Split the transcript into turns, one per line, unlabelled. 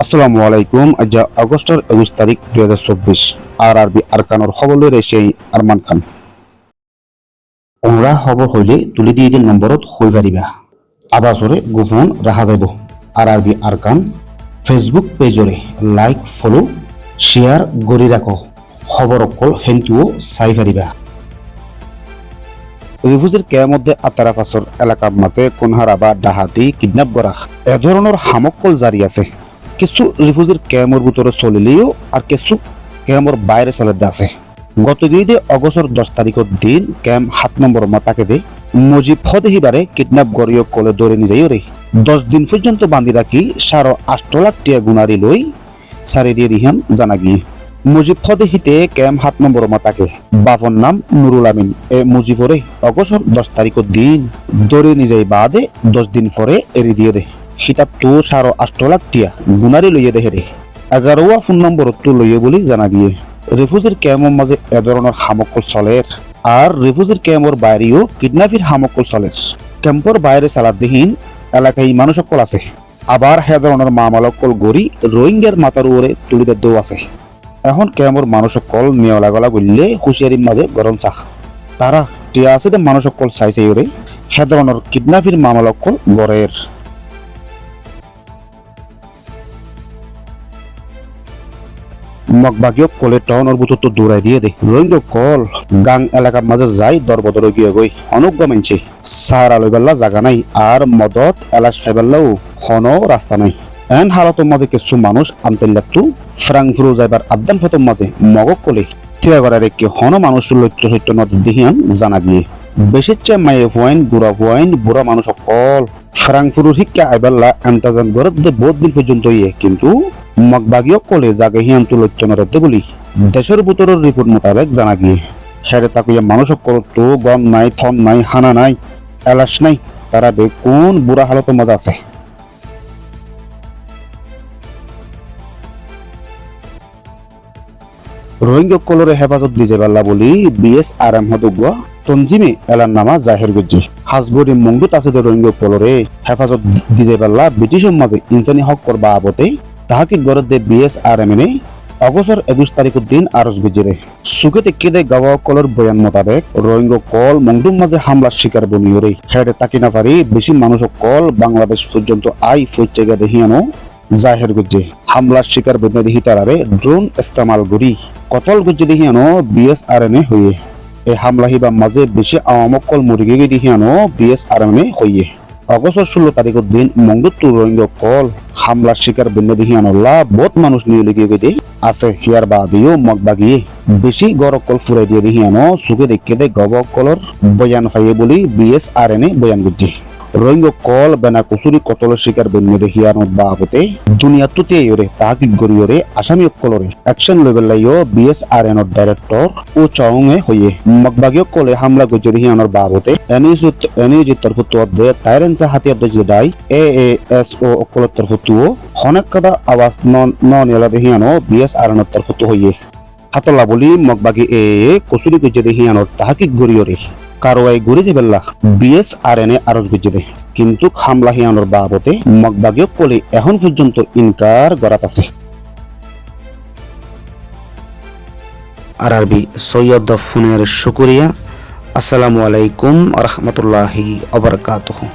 আসসালামু আলাইকুম। আজ আগস্টের 21 তারিখ 2024। আরবি আরকানোর খবর লৈ রয়েছে আরমান খান। ওমরা খবর হইলে তুলি দিয়ে দিন নম্বরত হই পারিবা। আবাসরে গোপন রাখা যাইব। আরবি আরকান ফেসবুক পেজরে লাইক ফলো শেয়ার গড়ি রাখো। খবর অকল হেন্তুও চাই পারিবা। রিফিউজির কেয়ার মধ্যে আতারা পাছর এলাকার মাঝে কোনহারা বা ডাহাতি কিডন্যাপ করা এ ধরনের হামকল জারি আছে। কিছু রিফিউজির ক্যাম্পের ভিতরে চলিলেও আর কিছু ক্যাম্পের বাইরে চলে আছে। গত গিয়ে অগস্টের 10 তারিখের দিন ক্যাম্প 7 নম্বর মাতাকে দে মুজিব ফদেহিবারে কিডন্যাপ করিও কলে ধরে নিয়ে যাই রে 10 দিন পর্যন্ত বান্ধি রাখি 8.5 লাখ টিয়া গুনারি লই সারি দিয়ে দিহান জানা গিয়ে মুজিব ফদেহিতে ক্যাম্প 7 নম্বর মাতাকে বাপর নাম নুরুল আমিন এ মুজিবরে অগস্টের 10 তারিখের দিন ধরে নিয়ে যাই বাদে 10 দিন পরে এড়ি দিয়ে দে সীতা তো 8.5 লাখ টিয়া গুনারি লইয়ে দেহে রে 11 ফোন নম্বর তো লইয়ে বলি জানা গিয়ে রিফিউজির ক্যাম্পের মাঝে এ ধরনের হামকল চলের আর রিফিউজির ক্যাম্পের বাইরেও কিডন্যাপির হামকল চলের ক্যাম্পের বাইরে সালাদিহীন এলাকায় মানুষ সকল আছে আবার হে ধরনের মামলাকল গড়ি রোহিঙ্গার মাথার উপরে তুলিতে দেও আছে। এখন ক্যাম্পের মানুষ সকল নিয়লা গলা গলিলে হুঁশিয়ারির মাঝে গরম চাহ তারা টিয়া আছে মানুষ সকল চাইছে ওরে হে ধরনের কিডন্যাপির মামলাকল গড়ের মগবাগিও কলে টাউনের বুতো তো দৌড়াই দিয়ে দে রোহিঙ্গা কল গাং এলাকার মাঝে যাই দরবদর গিয়ে গই অনুজ্ঞ মানছে সারা লইবেল্লা জায়গা নাই আর মদত এলাচ ফাইবেল্লাও হনো রাস্তা নাই এন হালতের মাঝে কিছু মানুষ আনতে লাগতু ফ্রাঙ্কফুরু যাইবার আদান ফতর মাঝে মগক কলে থিয়া করার একটি হন মানুষ লৈত্য সত্য নদী দেহিয়ান জানা গিয়ে বেশির চেয়ে মায়ে ফুয়াইন গুড়া ফুয়াইন বুড়া মানুষ অকল ফ্রাঙ্কফুরুর শিক্ষা আইবেল্লা এন্তাজান গড়ত দে বহুত দিন পর্যন্ত ইয়ে কিন্তু মগবাগিও কলে জাগে হিয়ান তুলত্য নরতে বলি দেশের ভিতরের রিপোর্ট মোতাবেক জানা গিয়ে হেরে তাকুয়া মানুষ করতো গম নাই থন নাই হানা নাই এলাস নাই তারা বে কোন বুড়া হালত মজা আছে। রোহিঙ্গা কলরে হেফাজত দিয়ে পাল্লা বলি BSRM হদুয়া তঞ্জিমে এলার নামা জাহের গজ্জি হাজগরি মংদুত আছে রোহিঙ্গা কলরে হেফাজত দিয়ে পাল্লা ব্রিটিশের মাঝে ইনসানি হক করবা আবতে তাহাকি গড়ত দে BSRM এনে অগস্টের 21 তারিখের দিন আরজ গুজে দে সুকেতে কেদে গাওয়া কলর বয়ান মোতাবেক রোহিঙ্গা কল মংডুম মাঝে হামলার শিকার বনিয়রে হেডে তাকি না পারি বেশি মানুষ কল বাংলাদেশ পর্যন্ত আই ফুচেগা দেহিয়ানো জাহের গুজে হামলার শিকার বনে দেহি তারারে ড্রোন ইস্তেমাল করি কতল গুজে দেহিয়ানো BSRM হইয়ে এই হামলা হিবা মাঝে বেশি আওয়ামক কল মুরগি দেহিয়ানো BSRM হইয়ে অগস্টের 16 তারিখের দিন মংদুত্তু রোহিঙ্গা কল হামলার শিকার বন্য দেহিয়ানল্লা বহুত মানুষ নিয়ে লেগে গেদে আছে হিয়ার বাদিও মগবাগিয়ে বেশি গড় কল ফুরাই দিয়ে দেহিয়ানো সুখে দেখে দে গব কলর বয়ান ফাইয়ে বলি BSRM বয়ান গুজি রোহিঙ্গা কল বেনা কুচুরি কতলের শিকার বন্য দেহিয়ানোর বাবতে দুনিয়া তুতে ইরে তাহাকি গরিয়রে আসামি কলরে অ্যাকশন লেভেল লাইও BSRM ডাইরেক্টর ও চাউঙে হইয়ে মগবাগিও কলে হামলা গুজি দেহিয়ানোর বাবতে এনিউজিত তরফ দে তাইরেনসা হাতিয়ার দজ দাই AASO কলর তরফ হনেক কাদা আওয়াজ নন এলা দেহিয়ানো BSRM তরফ হইয়ে হাতলা বলি মগবাগি কচুরি গুজি দেহিয়ানোর তাহাকি গরিয়রে কারোয়াই ঘুরে যাবেল্লা BSRM আরজ গুজে দে কিন্তু হামলা হিয়ানোর বাবতে মগবাগিও কলে এখন পর্যন্ত ইনকার গড়াত আছে। আরবি সৈয়দ ফোনের শুকরিয়া। আসসালামু আলাইকুম ওয়া রাহমাতুল্লাহি ওয়া বারাকাতুহু।